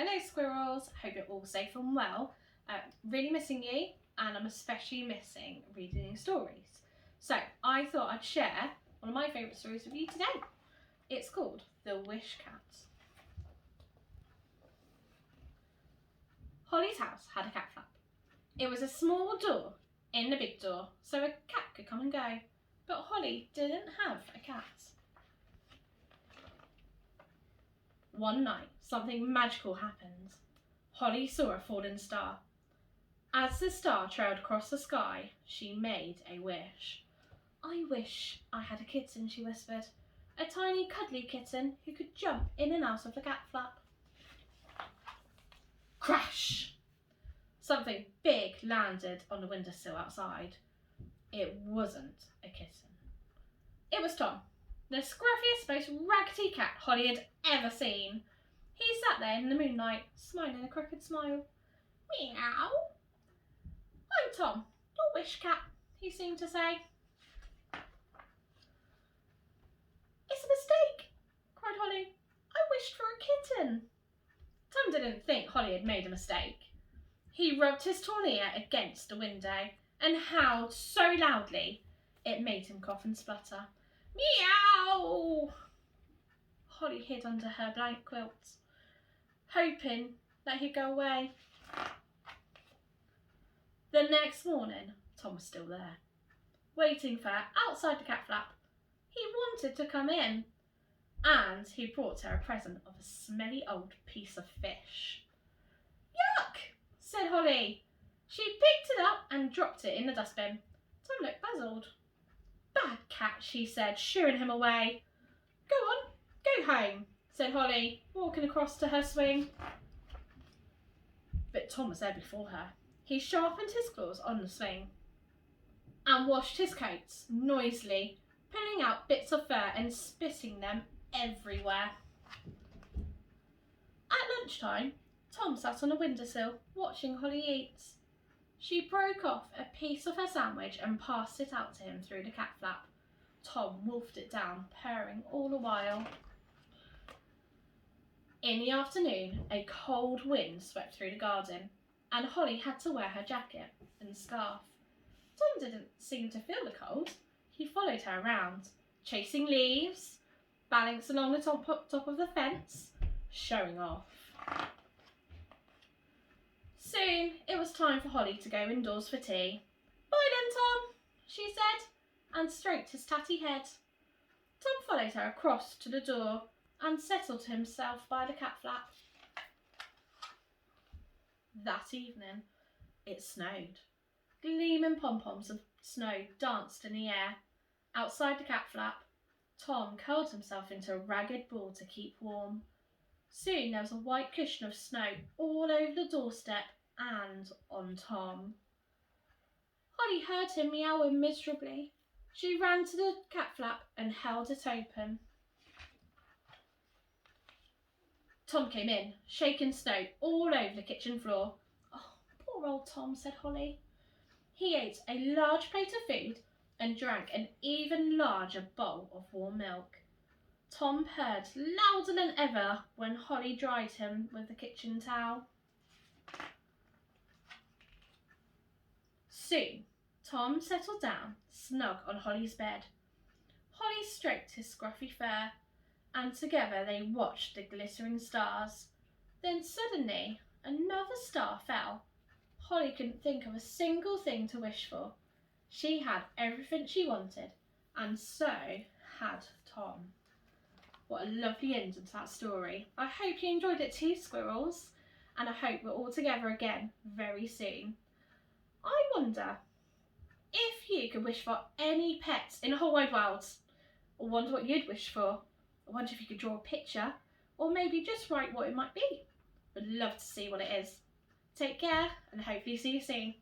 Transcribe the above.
Hello squirrels, hope you're all safe and well. Really missing you, and I'm especially missing reading stories. So I thought I'd share one of my favourite stories with you today. It's called The Wish Cat. Holly's house had a cat flap. It was a small door in the big door, so a cat could come and go. But Holly didn't have a cat. One night, something magical happened. Holly saw a falling star. As the star trailed across the sky, she made a wish. "I wish I had a kitten," she whispered. "A tiny cuddly kitten who could jump in and out of the cat flap." Crash! Something big landed on the windowsill outside. It wasn't a kitten. It was Tom, the scruffiest, most raggedy cat Holly had ever seen. He sat there in the moonlight, smiling a crooked smile. "Meow. I'm Tom, your wish cat," he seemed to say. "It's a mistake," cried Holly. "I wished for a kitten." Tom didn't think Holly had made a mistake. He rubbed his torn ear against the window and howled so loudly it made him cough and splutter. "Meow!" Holly hid under her blanket quilt, hoping that he'd go away. The next morning, Tom was still there, waiting for her outside the cat flap. He wanted to come in, and he brought her a present of a smelly old piece of fish. "Yuck!" said Holly. She picked it up and dropped it in the dustbin. Tom looked puzzled. "Bad cat," she said, shooing him away. "Go on, go home," said Holly, walking across to her swing. But Tom was there before her. He sharpened his claws on the swing and washed his coats noisily, pulling out bits of fur and spitting them everywhere. At lunchtime, Tom sat on a windowsill watching Holly eat. She broke off a piece of her sandwich and passed it out to him through the cat flap. Tom wolfed it down, purring all the while. In the afternoon, a cold wind swept through the garden, and Holly had to wear her jacket and scarf. Tom didn't seem to feel the cold. He followed her around, chasing leaves, balanced along the top of the fence, showing off. Soon it was time for Holly to go indoors for tea. "Bye then, Tom," she said, and stroked his tatty head. Tom followed her across to the door and settled himself by the cat flap. That evening, it snowed. Gleaming pom-poms of snow danced in the air. Outside the cat flap, Tom curled himself into a ragged ball to keep warm. Soon there was a white cushion of snow all over the doorstep and on Tom. Holly heard him meowing miserably. She ran to the cat flap and held it open. Tom came in, shaking snow all over the kitchen floor. "Oh, poor old Tom," said Holly. He ate a large plate of food and drank an even larger bowl of warm milk. Tom purred louder than ever when Holly dried him with the kitchen towel. Soon, Tom settled down snug on Holly's bed. Holly stroked his scruffy fur, and together they watched the glittering stars. Then suddenly, another star fell. Holly couldn't think of a single thing to wish for. She had everything she wanted, and so had Tom. What a lovely ending to that story. I hope you enjoyed it too, squirrels, and I hope we're all together again very soon. I wonder if you could wish for any pet in the whole wide world. I wonder what you'd wish for. I wonder if you could draw a picture, or maybe just write what it might be. I'd love to see what it is. Take care, and hopefully see you soon.